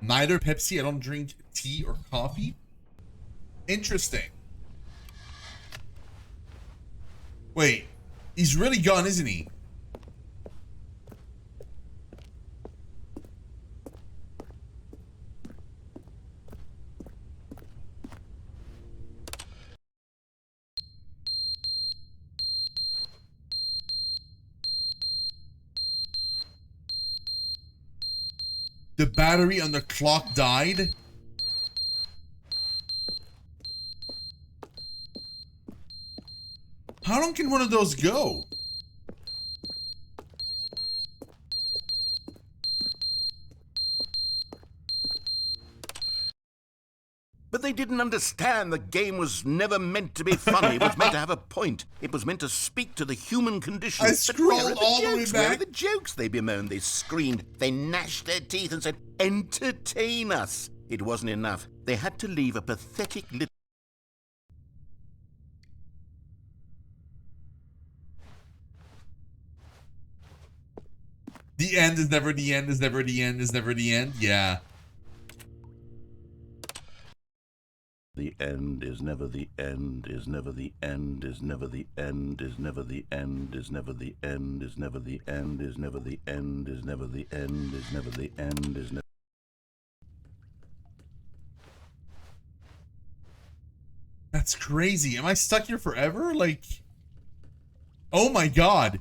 Neither Pepsi. I don't drink tea or coffee. Interesting. Wait, he's really gone, isn't he? The battery on the clock died. How long can one of those go? But they didn't understand the game was never meant to be funny. It was meant to have a point. It was meant to speak to the human condition. I scrolled all the way back. Where are the jokes? They bemoaned, they screamed, they gnashed their teeth and said, entertain us. It wasn't enough. They had to leave a pathetic little... The end is never the end, is never the end, is never the end. Yeah. The end is never the end, is never the end, is never the end, is never the end, is never the end, is never the end, is never the end, is never the end, is never the end, is never... That's crazy. Am I stuck here forever? Like, oh my god.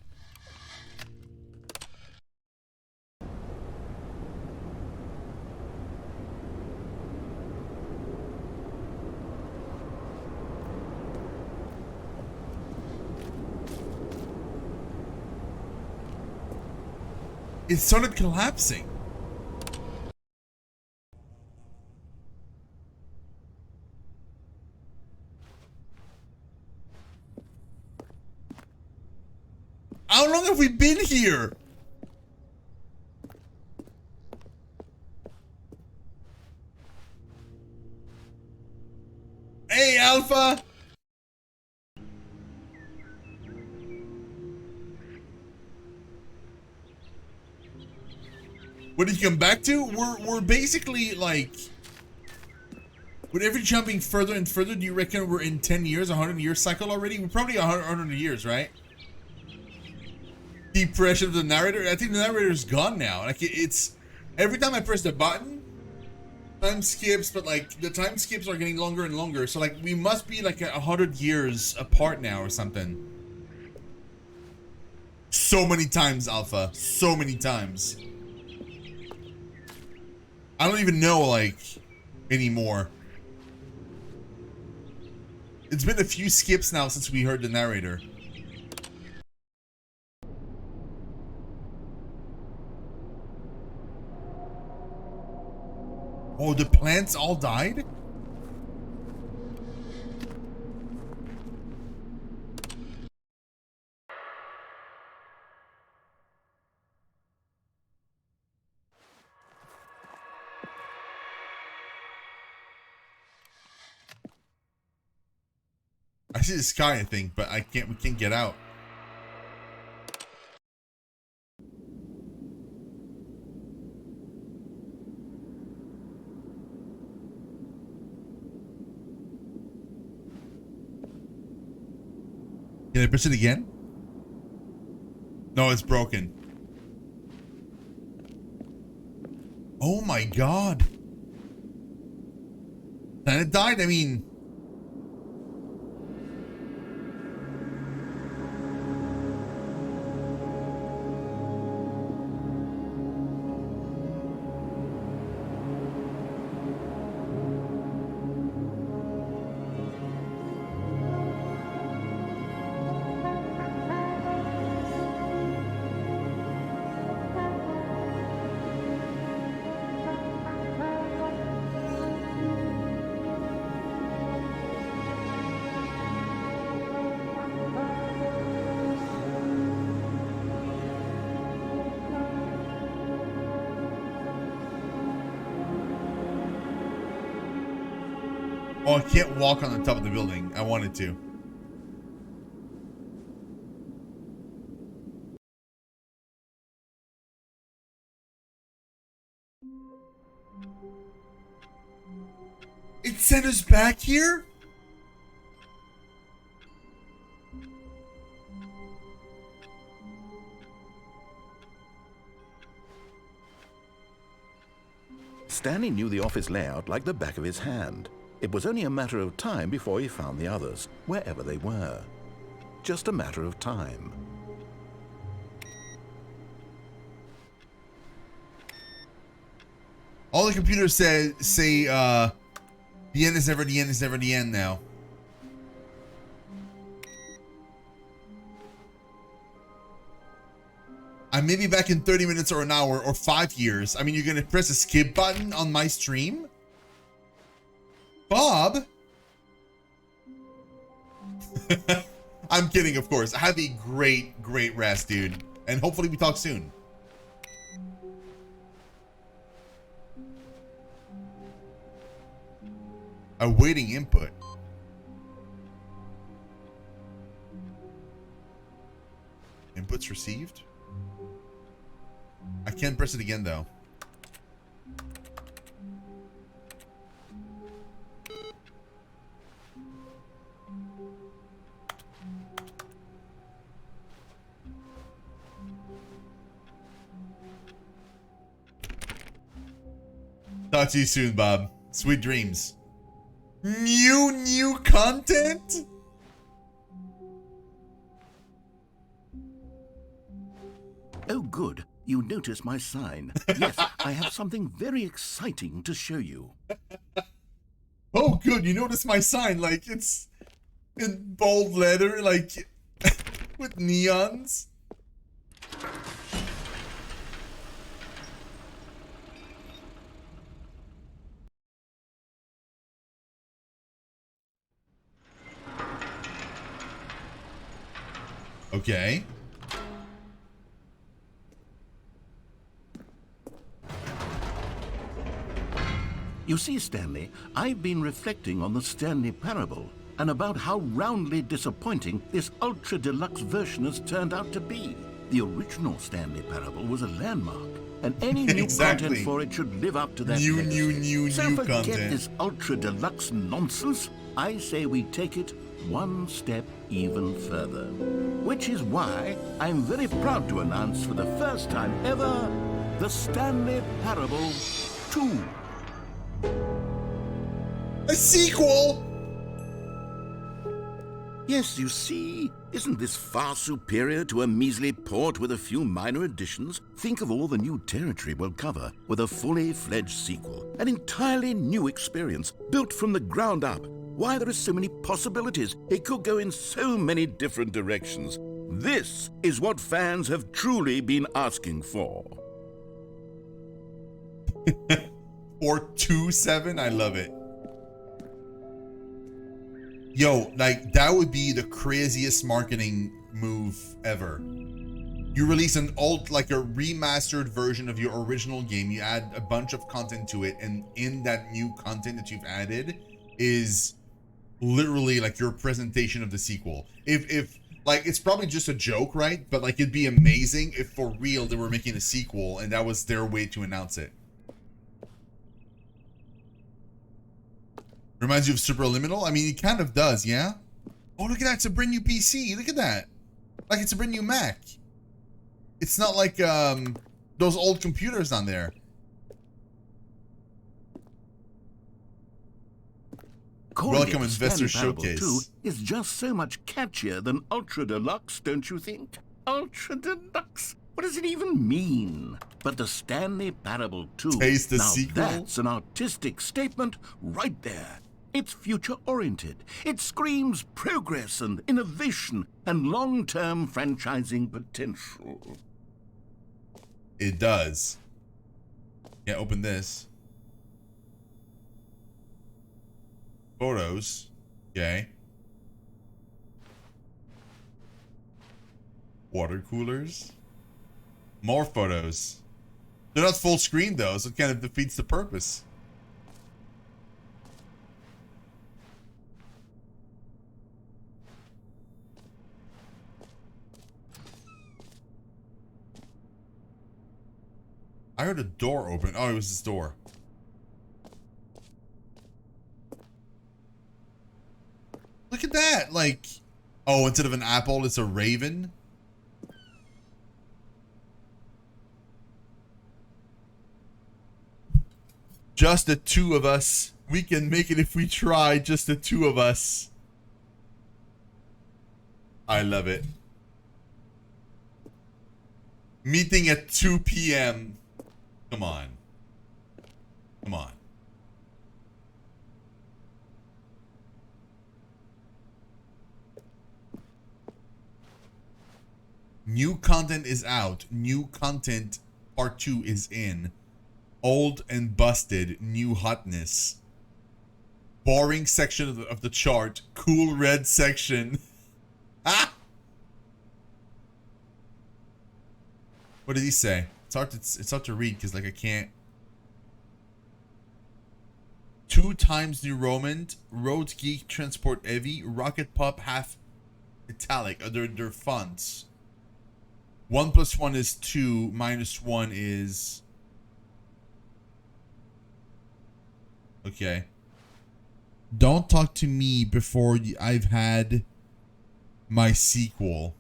It started collapsing. How long have we been here? Hey, Alpha. What did you come back to? We're basically like, with every jumping further and further, do you reckon we're in 10 years, 100 year cycle already? We're probably 100 years, right? Depression of the narrator. I think the narrator is gone now. Like it's every time I press the button, time skips, but like the time skips are getting longer and longer. So like we must be like 100 years apart now or something. So many times, Alpha. So many times. I don't even know like anymore. It's been a few skips now since we heard the narrator. Oh, the plants all died? I see the sky, I think, but we can't get out. Can I push it again? No, it's broken. Oh my god. And it died, I mean... Oh, I can't walk on the top of the building. I wanted to. It sent us back here? Stanley knew the office layout like the back of his hand. It was only a matter of time before he found the others, wherever they were. Just a matter of time. All the computers say the end is never the end is never the end now. I may be back in 30 minutes or an hour or 5 years. I mean, you're gonna press a skip button on my stream? Bob? I'm kidding, of course. Have a great rest, dude. And hopefully we talk soon. Awaiting input. Inputs received? I can't press it again, though. Talk to you soon, Bob. Sweet dreams. New content? Oh, good. You notice my sign. Yes, I have something very exciting to show you. Oh, good. You notice my sign. Like, it's in bold letter, like, with neons. Okay. You see, Stanley, I've been reflecting on the Stanley Parable and about how roundly disappointing this ultra deluxe version has turned out to be. The original Stanley Parable was a landmark, and any new Exactly. content for it should live up to that New so forget content. this ultra deluxe nonsense. I say we take it one step even further. Which is why I'm very proud to announce for the first time ever, the Stanley Parable 2. A sequel? Yes, you see, isn't this far superior to a measly port with a few minor additions? Think of all the new territory we'll cover with a fully fledged sequel. An entirely new experience, built from the ground up. Why, there are so many possibilities. It could go in so many different directions. This is what fans have truly been asking for. 427, I love it. Yo, like, that would be the craziest marketing move ever. You release an like a remastered version of your original game, you add a bunch of content to it, and in that new content that you've added is literally like your presentation of the sequel. If like, it's probably just a joke, right? But like, it'd be amazing if for real they were making a sequel and that was their way to announce it. Reminds you of Superliminal? I mean, it kind of does, yeah? Oh, look at that. It's a brand new PC. Look at that. Like, it's a brand new Mac. It's not like those old computers on there. Welcome, Investor Showcase. 2 is just so much catchier than Ultra Deluxe, don't you think? Ultra Deluxe? What does it even mean? But the Stanley Parable 2, Taste the now sequel? That's an artistic statement right there. It's future-oriented. It screams progress and innovation and long-term franchising potential. It does. Yeah, open this. Photos. Okay. Water coolers. More photos. They're not full screen though, so it kind of defeats the purpose. I heard a door open. Oh, it was this door. Look at that. Like, oh, instead of an apple, it's a raven. Just the two of us. We can make it if we try. Just the two of us. I love it. Meeting at 2 p.m. Come on. Come on. New content is out. New content part 2 is in. Old and busted. New hotness. Boring section of the chart. Cool red section. Ah! What did he say? It's hard to read because like I can't. 2 times New Roman, Road Geek, Transport Heavy, Rocket Pop, half italic. They're fonts. 1 + 1 is 2. -1 is. Okay. Don't talk to me before I've had my sequel.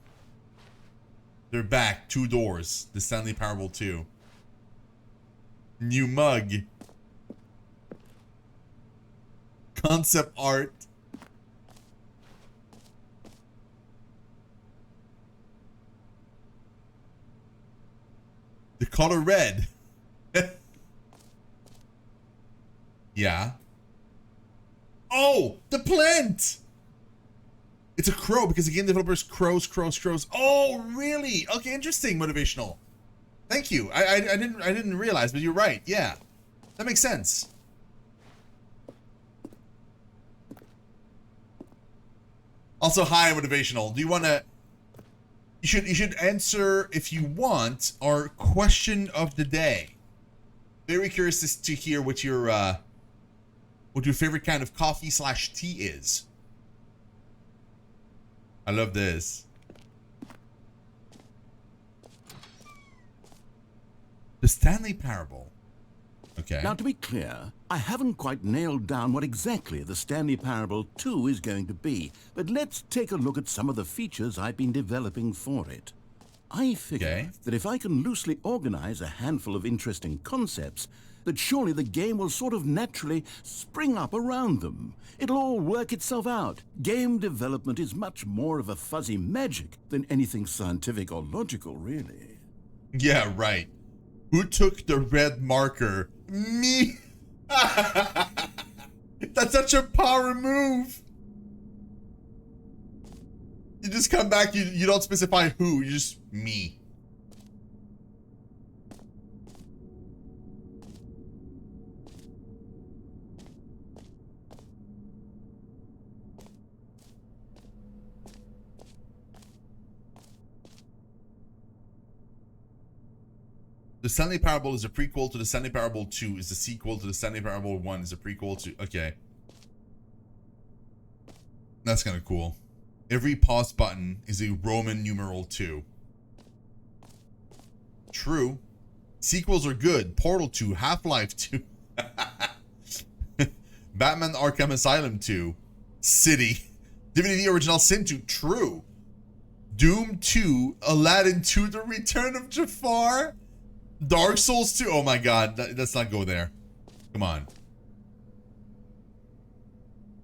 They're back. 2 doors. The Stanley Parable 2. New mug. Concept art. The color red. Yeah. Oh, the plant. It's a crow because the game developers crows. Oh, really? Okay, interesting. Motivational. Thank you. I didn't realize, but you're right. Yeah, that makes sense. Also, hi, motivational. Do you want to? You should answer if you want our question of the day. Very curious to hear what your favorite kind of coffee/tea is. I love this. The Stanley Parable. Okay. Now, to be clear, I haven't quite nailed down what exactly the Stanley Parable 2 is going to be, but let's take a look at some of the features I've been developing for it. I figure that if I can loosely organize a handful of interesting concepts, that surely the game will sort of naturally spring up around them. It'll all work itself out. Game development is much more of a fuzzy magic than anything scientific or logical, really. Yeah, right. Who took the red marker? Me! That's such a power move! You just come back, you don't specify who, you just me. The Stanley Parable is a prequel to the Stanley Parable 2, is a sequel to the Stanley Parable 1, is a prequel to... Okay. That's kind of cool. Every pause button is a Roman numeral 2. True. Sequels are good. Portal 2, Half-Life 2. Batman Arkham Asylum 2. City. Divinity Original Sin 2. True. Doom 2. Aladdin 2. The Return of Jafar. Dark Souls 2. Oh my god. Let's not go there. Come on.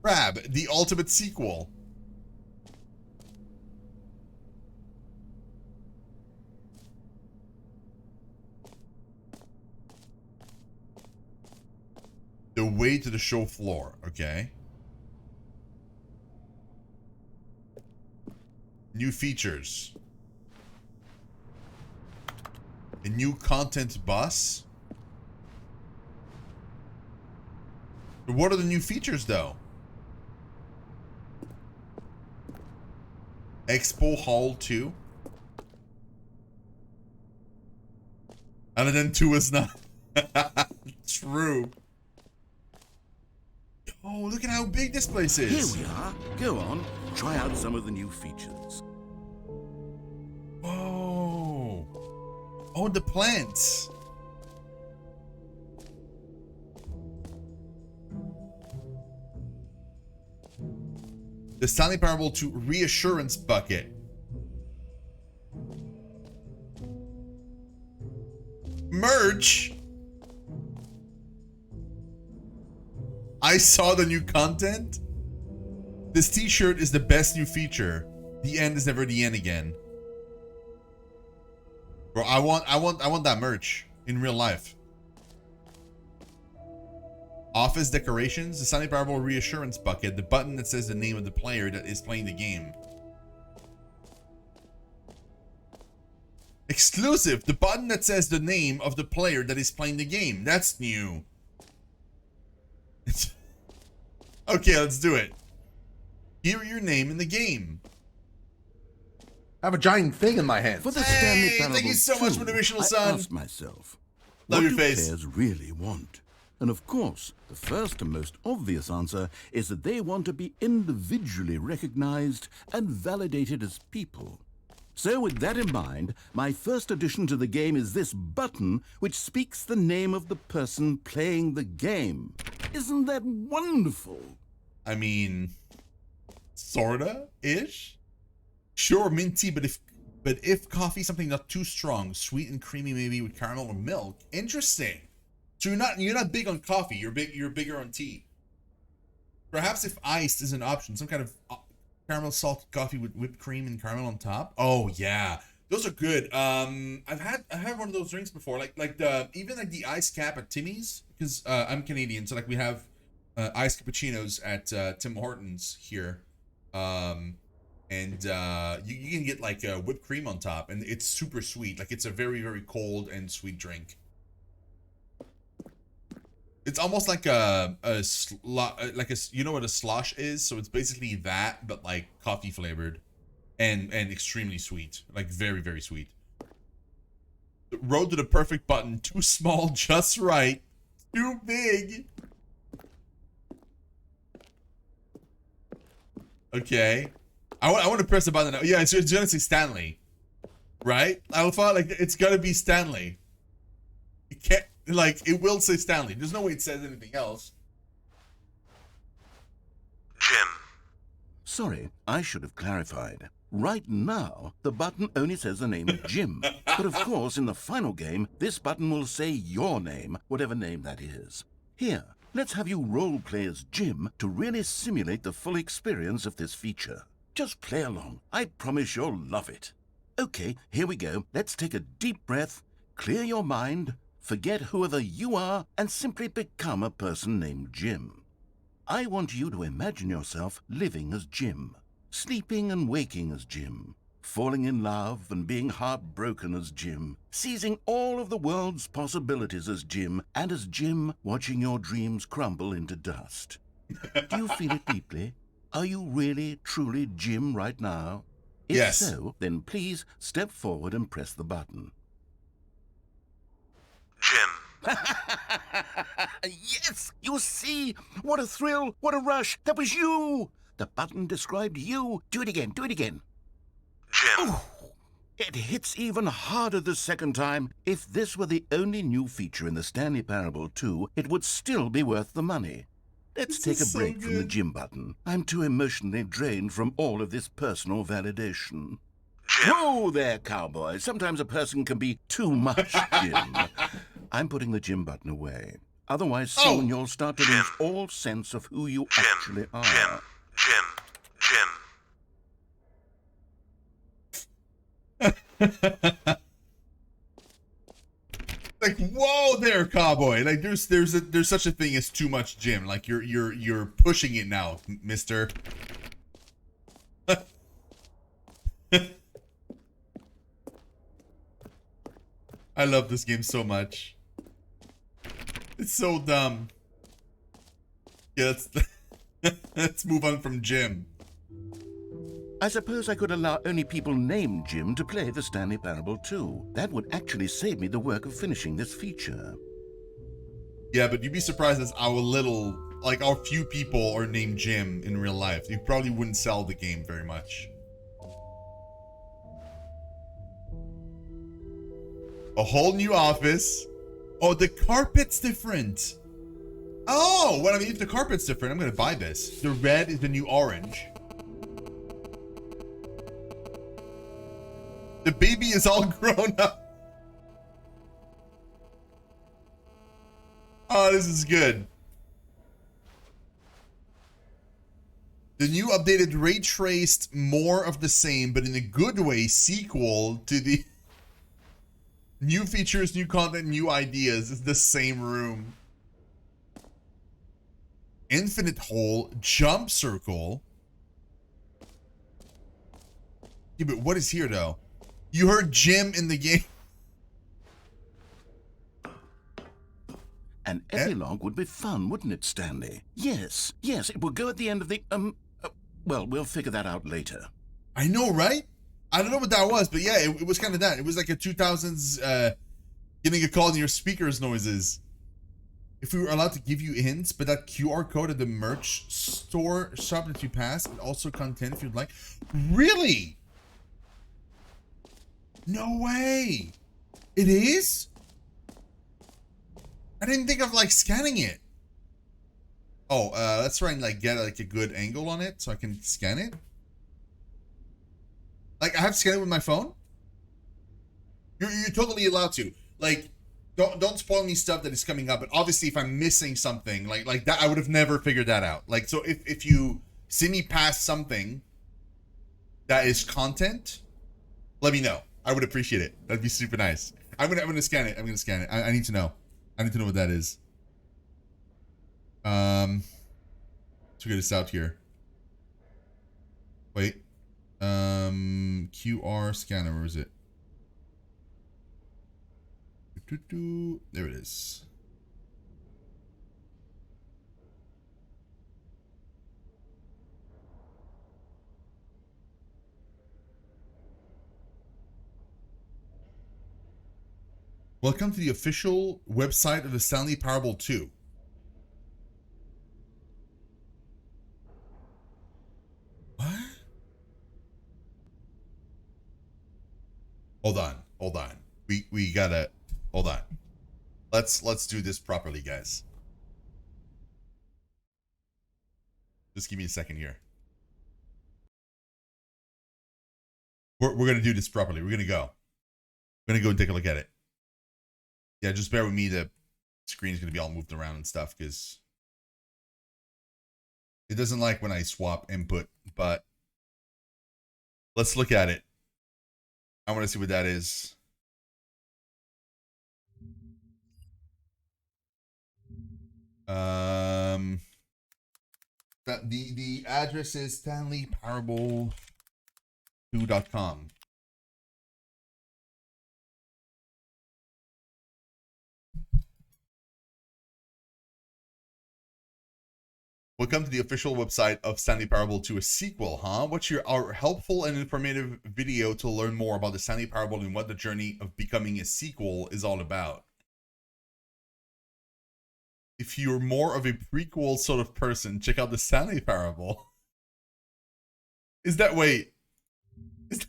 Crab. The Ultimate Sequel. The Way to the Show Floor. Okay. New features. A new content bus. What are the new features though? Expo Hall 2. And then 2 is not. True. Oh, look at how big this place is. Here we are. Go on, try out some of the new features. Oh. Oh, the plants. The Stanley Parable to reassurance bucket. Merch. I saw the new content. This t-shirt is the best new feature. The end is never the end again. Bro, I want that merch in real life. Office decorations, the Stanley Parable reassurance bucket, the button that says the name of the player that is playing the game. Exclusive, the button that says the name of the player that is playing the game. That's new. Okay, let's do it. Hear your name in the game. I have a giant thing in my hand. For the Stanley Parable thank you so much, Motivational I Son. asked myself, Love what your do face. players really want? And of course, the first and most obvious answer is that they want to be individually recognized and validated as people. So with that in mind, my first addition to the game is this button which speaks the name of the person playing the game. Isn't that wonderful? I mean, sorta-ish? Sure, minty, but if coffee, something not too strong, sweet and creamy, maybe with caramel or milk. Interesting. So you're not big on coffee. You're bigger on tea. Perhaps if iced is an option, some kind of caramel salted coffee with whipped cream and caramel on top. Oh yeah, those are good. I've had one of those drinks before, like even the iced cap at Timmy's, because I'm Canadian, so like we have iced cappuccinos at Tim Hortons here. And you can get like whipped cream on top, and it's super sweet. Like it's a very, very cold and sweet drink. It's almost like you know what a slosh is? So it's basically that, but like coffee flavored and extremely sweet, like very, very sweet. The road to the perfect button, too small, just right, too big. Okay. I want to press the button now. Yeah, it's gonna say Stanley, right? I thought like it's gotta be Stanley. It can't, like, it will say Stanley. There's no way it says anything else. Jim. Sorry, I should have clarified. Right now, the button only says the name Jim. But of course, in the final game, this button will say your name, whatever name that is. Here, let's have you role-play as Jim to really simulate the full experience of this feature. Just play along. I promise you'll love it. Okay, here we go. Let's take a deep breath, clear your mind, forget whoever you are, and simply become a person named Jim. I want you to imagine yourself living as Jim, sleeping and waking as Jim, falling in love and being heartbroken as Jim, seizing all of the world's possibilities as Jim, and as Jim watching your dreams crumble into dust. Do you feel it deeply? Are you really, truly Jim right now? If Yes. so, then please step forward and press the button. Jim. Yes! You see? What a thrill! What a rush! That was you! The button described you. Do it again. Do it again. Jim. Ooh, it hits even harder the second time. If this were the only new feature in the Stanley Parable 2, it would still be worth the money. Let's This take a is so break from the good. Jim button. I'm too emotionally drained from all of this personal validation. Jim. Whoa there, cowboy. Sometimes a person can be too much Jim. I'm putting the Jim button away. Otherwise, soon you'll start to lose all sense of who you Jim. actually are. Jim. Jim. Jim. Like, whoa there, cowboy. Like there's such a thing as too much Jim. Like you're pushing it now, mister. I love this game so much. It's so dumb. Yeah, let's move on from Jim. I suppose I could allow only people named Jim to play the Stanley Parable 2. That would actually save me the work of finishing this feature. Yeah, but you'd be surprised as how few people are named Jim in real life. You probably wouldn't sell the game very much. A whole new office. Oh, the carpet's different. Oh, well, I mean, if the carpet's different, I'm gonna buy this. The red is the new orange. The baby is all grown up. Oh, this is good. The new updated ray traced more of the same, but in a good way, sequel to the new features, new content, new ideas. It's the same room. Infinite hole, jump circle. Yeah, but what is here though? You heard Jim in the game. An epilogue would be fun, wouldn't it, Stanley? Yes, it will go at the end of the, well, we'll figure that out later. I know, right? I don't know what that was, but yeah, it was kind of that. It was like a 2000s, getting a call in your speakers noises. If we were allowed to give you hints, but that QR code at the merch store shop that you pass, and also content if you'd like. Really? No way. It is? I didn't think of like scanning it. Oh, let's try and like get like a good angle on it so I can scan it. Like I have to scan it with my phone. You're totally allowed to. Like, don't spoil me stuff that is coming up. But obviously, if I'm missing something like that, I would have never figured that out. Like, so if you see me pass something that is content, let me know. I would appreciate it. That'd be super nice. I'm gonna scan it. I'm gonna scan it. I need to know. I need to know what that is. Let's figure this out here. Wait. QR scanner, where is it? There it is. Welcome to the official website of the Stanley Parable 2. What? Hold on. We gotta hold on. Let's do this properly, guys. Just give me a second here. We're gonna do this properly. We're gonna go and take a look at it. Yeah, just bear with me. The screen's gonna be all moved around and stuff because it doesn't like when I swap input, but let's look at it. I want to see what that is. The address is StanleyParable2.com. Welcome to the official website of Stanley Parable to a sequel, huh? What's our helpful and informative video to learn more about the Stanley Parable and what the journey of becoming a sequel is all about. If you're more of a prequel sort of person, check out the Stanley Parable. Is that, wait. Is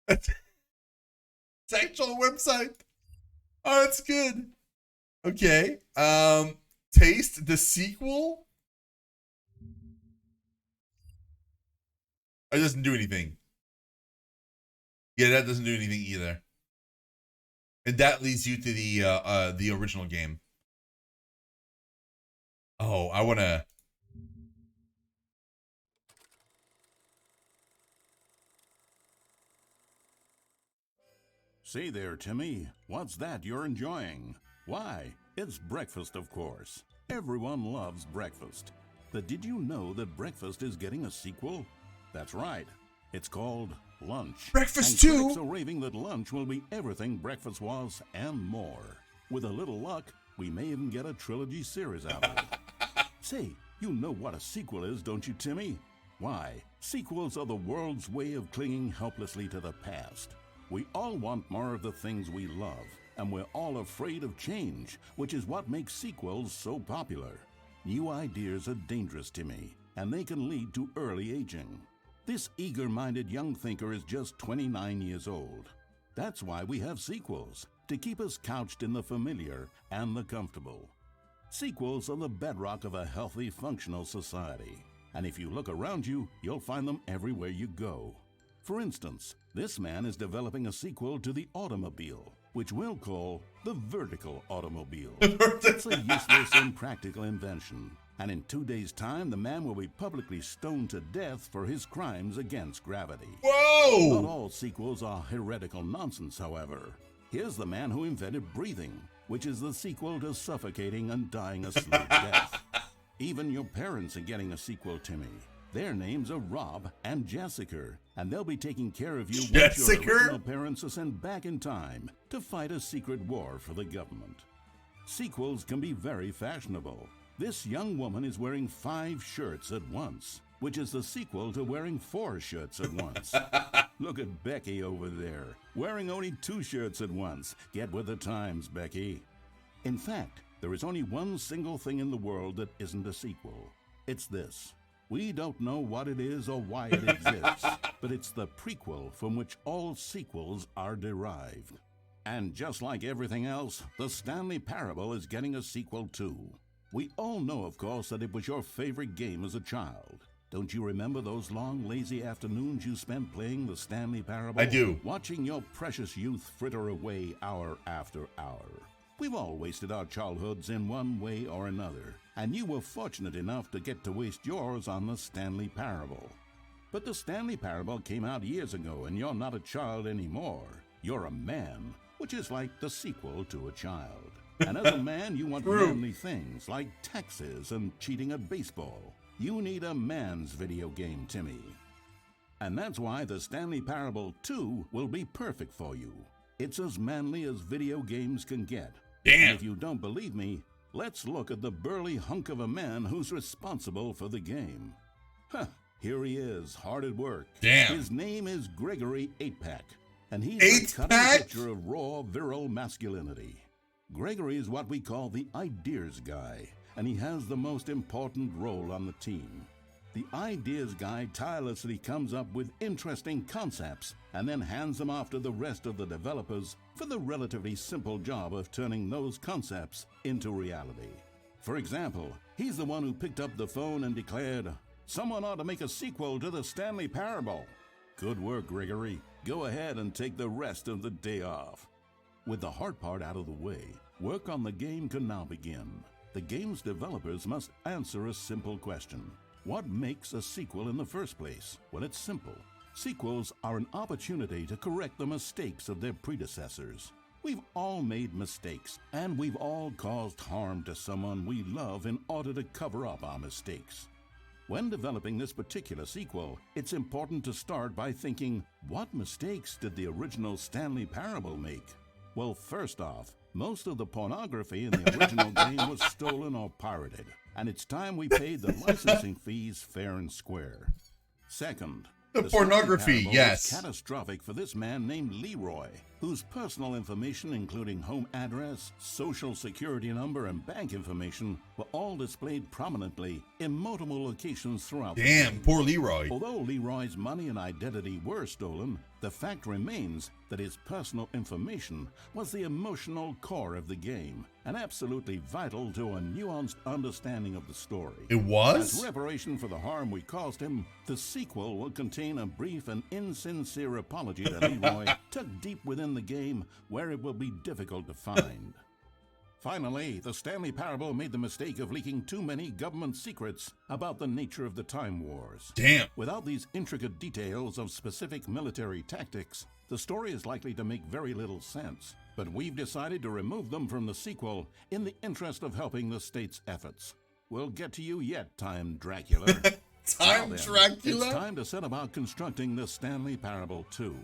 that, it's actual website. Oh, that's good. Okay. Taste the sequel? It doesn't do anything. Yeah, that doesn't do anything either. And that leads you to the original game. Oh, I wanna. Say there, Timmy, what's that you're enjoying? Why, it's breakfast, of course. Everyone loves breakfast. But did you know that breakfast is getting a sequel? That's right. It's called Lunch. Breakfast and 2? Critics are raving that Lunch will be everything breakfast was and more. With a little luck, we may even get a trilogy series out of it. Say, you know what a sequel is, don't you, Timmy? Why, sequels are the world's way of clinging helplessly to the past. We all want more of the things we love, and we're all afraid of change, which is what makes sequels so popular. New ideas are dangerous, Timmy, and they can lead to early aging. This eager-minded young thinker is just 29 years old. That's why we have sequels, to keep us couched in the familiar and the comfortable. Sequels are the bedrock of a healthy, functional society. And if you look around you, you'll find them everywhere you go. For instance, this man is developing a sequel to the automobile, which we'll call the vertical automobile. It's a useless, impractical invention. And in 2 days' time, the man will be publicly stoned to death for his crimes against gravity. Whoa! Not all sequels are heretical nonsense, however. Here's the man who invented breathing, which is the sequel to suffocating and dying a slow death. Even your parents are getting a sequel, Timmy. Their names are Rob and Jessica, and they'll be taking care of you once your original parents are sent back in time to fight a secret war for the government. Sequels can be very fashionable. This young woman is wearing 5 shirts at once, which is the sequel to wearing 4 shirts at once. Look at Becky over there, wearing only 2 shirts at once. Get with the times, Becky. In fact, there is only one single thing in the world that isn't a sequel. It's this. We don't know what it is or why it exists, but it's the prequel from which all sequels are derived. And just like everything else, the Stanley Parable is getting a sequel too. We all know, of course, that it was your favorite game as a child. Don't you remember those long, lazy afternoons you spent playing the Stanley Parable? I do. Watching your precious youth fritter away hour after hour. We've all wasted our childhoods in one way or another, and you were fortunate enough to get to waste yours on the Stanley Parable. But the Stanley Parable came out years ago, and you're not a child anymore. You're a man, which is like the sequel to a child. And as a man, you want manly things like taxes and cheating at baseball. You need a man's video game, Timmy. And that's why the Stanley Parable 2 will be perfect for you. It's as manly as video games can get. Damn. And if you don't believe me, let's look at the burly hunk of a man who's responsible for the game. Huh, here he is, hard at work. Damn. His name is Gregory 8-Pack, and he's a cutting Eight-Pack? picture of raw, virile masculinity. Gregory is what we call the ideas guy, and he has the most important role on the team. The ideas guy tirelessly comes up with interesting concepts and then hands them off to the rest of the developers for the relatively simple job of turning those concepts into reality. For example, he's the one who picked up the phone and declared, "Someone ought to make a sequel to the Stanley Parable." Good work, Gregory. Go ahead and take the rest of the day off. With the hard part out of the way, work on the game can now begin. The game's developers must answer a simple question. What makes a sequel in the first place? Well, it's simple. Sequels are an opportunity to correct the mistakes of their predecessors. We've all made mistakes, and we've all caused harm to someone we love in order to cover up our mistakes. When developing this particular sequel, it's important to start by thinking, what mistakes did the original Stanley Parable make? Well, first off, most of the pornography in the original game was stolen or pirated, and it's time we paid the licensing fees fair and square. Second, The Stanley pornography, Parable yes. was catastrophic for this man named Leroy, whose personal information, including home address, social security number, and bank information, were all displayed prominently in multiple locations throughout the Damn, game. poor Leroy. Although Leroy's money and identity were stolen, the fact remains that his personal information was the emotional core of the game and absolutely vital to a nuanced understanding of the story. It was? As reparation for the harm we caused him, the sequel will contain a brief and insincere apology to Leroy tucked deep within the game where it will be difficult to find. Finally, the Stanley Parable made the mistake of leaking too many government secrets about the nature of the Time Wars. Damn. Without these intricate details of specific military tactics, the story is likely to make very little sense. But we've decided to remove them from the sequel in the interest of helping the state's efforts. We'll get to you yet, Time Dracula. Time Now then, Dracula? It's time to set about constructing the Stanley Parable 2.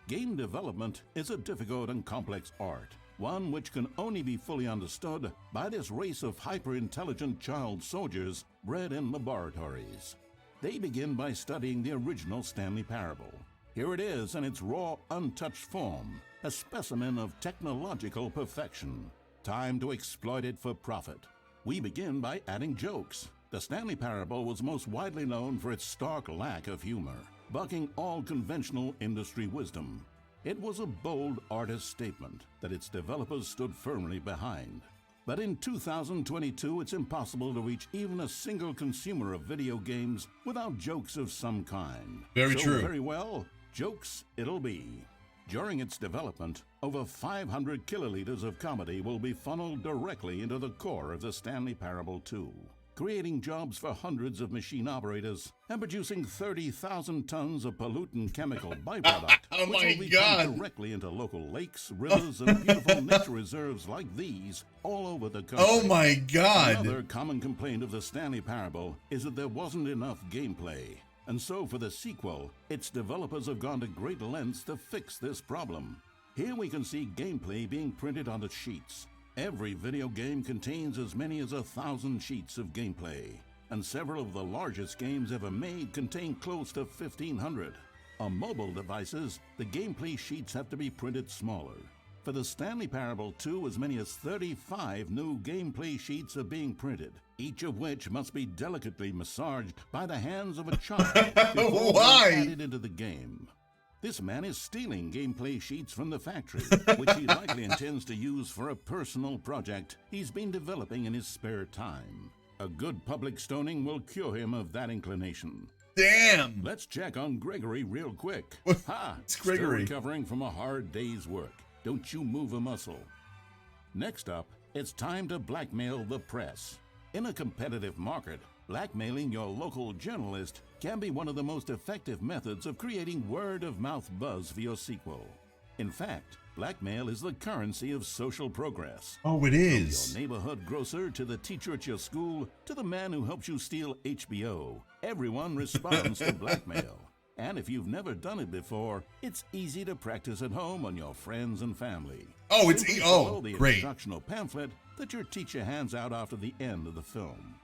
Game development is a difficult and complex art, one which can only be fully understood by this race of hyper-intelligent child soldiers bred in laboratories. They begin by studying the original Stanley Parable. Here it is in its raw, untouched form, a specimen of technological perfection. Time to exploit it for profit. We begin by adding jokes. The Stanley Parable was most widely known for its stark lack of humor, bucking all conventional industry wisdom. It was a bold artist statement that its developers stood firmly behind. But in 2022, it's impossible to reach even a single consumer of video games without jokes of some kind. Very So, true. Very well, Jokes it'll be. During its development, over 500 kiloliters of comedy will be funneled directly into the core of the Stanley Parable 2, creating jobs for hundreds of machine operators and producing 30,000 tons of pollutant chemical byproduct, Oh which my will be God. pumped directly into local lakes, rivers, and beautiful nature reserves like these all over the country. Oh my God. Another common complaint of the Stanley Parable is that there wasn't enough gameplay. And so for the sequel, its developers have gone to great lengths to fix this problem. Here we can see gameplay being printed onto sheets. Every video game contains as many as 1,000 sheets of gameplay, and several of the largest games ever made contain close to 1,500. On mobile devices, the gameplay sheets have to be printed smaller. For the Stanley Parable 2, as many as 35 new gameplay sheets are being printed, each of which must be delicately massaged by the hands of a child before Why? being added into the game. This man is stealing gameplay sheets from the factory, which he likely intends to use for a personal project he's been developing in his spare time. A good public stoning will cure him of that inclination. Damn. Let's check on Gregory real quick. Ha! It's Gregory. Still recovering from a hard day's work. Don't you move a muscle. Next up, it's time to blackmail the press. In a competitive market, blackmailing your local journalist can be one of the most effective methods of creating word-of-mouth buzz for your sequel. In fact, blackmail is the currency of social progress. Oh, it is. From your neighborhood grocer to the teacher at your school to the man who helps you steal HBO, everyone responds to blackmail. And if you've never done it before, it's easy to practice at home on your friends and family. Oh, it's Simply oh, follow the great. instructional pamphlet that your teacher hands out after the end of the film.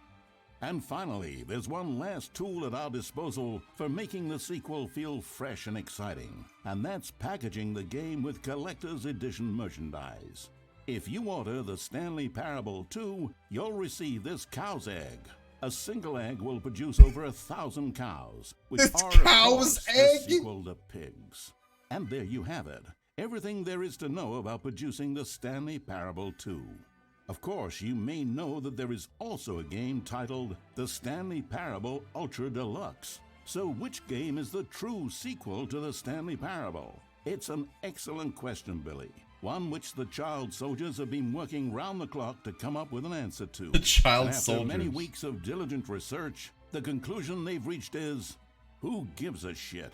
And finally, there's one last tool at our disposal for making the sequel feel fresh and exciting, and that's packaging the game with collector's edition merchandise. If you order the Stanley Parable 2, you'll receive this cow's egg. A single egg will produce over 1,000 cows, which This are, cow's of course, egg? the sequel to pigs. And there you have it. Everything there is to know about producing the Stanley Parable 2. Of course, you may know that there is also a game titled The Stanley Parable Ultra Deluxe. So which game is the true sequel to the Stanley Parable? It's an excellent question, Billy. One which the child soldiers have been working round the clock to come up with an answer to. The child And after soldiers. many weeks of diligent research, the conclusion they've reached is, who gives a shit?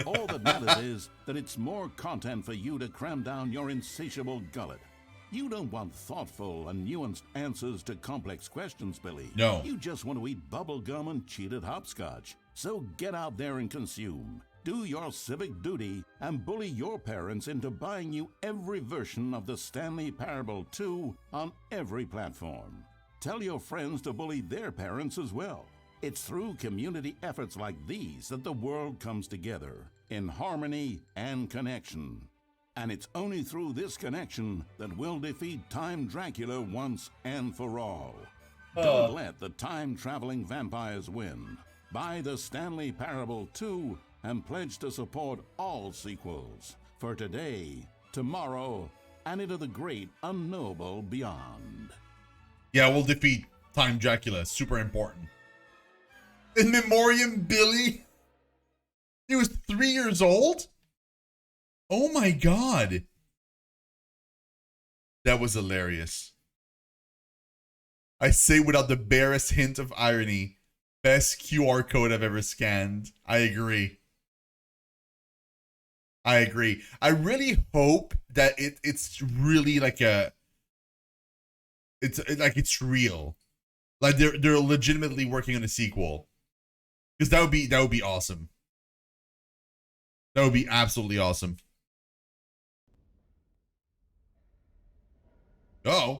All that matters is that it's more content for you to cram down your insatiable gullet. You don't want thoughtful and nuanced answers to complex questions, Billy. No. You just want to eat bubble gum and cheat at hopscotch. So get out there and consume. Do your civic duty and bully your parents into buying you every version of the Stanley Parable 2 on every platform. Tell your friends to bully their parents as well. It's through community efforts like these that the world comes together in harmony and connection. And it's only through this connection that we'll defeat Time Dracula once and for all. Don't let the time-traveling vampires win. Buy the Stanley Parable 2 and pledge to support all sequels for today, tomorrow, and into the great unknowable beyond. Yeah, we'll defeat Time Dracula. Super important. In memoriam, Billy. He was 3 years old? Oh my God. That was hilarious. I say without the barest hint of irony, best QR code I've ever scanned. I agree. I agree. I really hope that it's really like it's real. Like they're legitimately working on a sequel. Because that would be awesome. That would be absolutely awesome. Oh.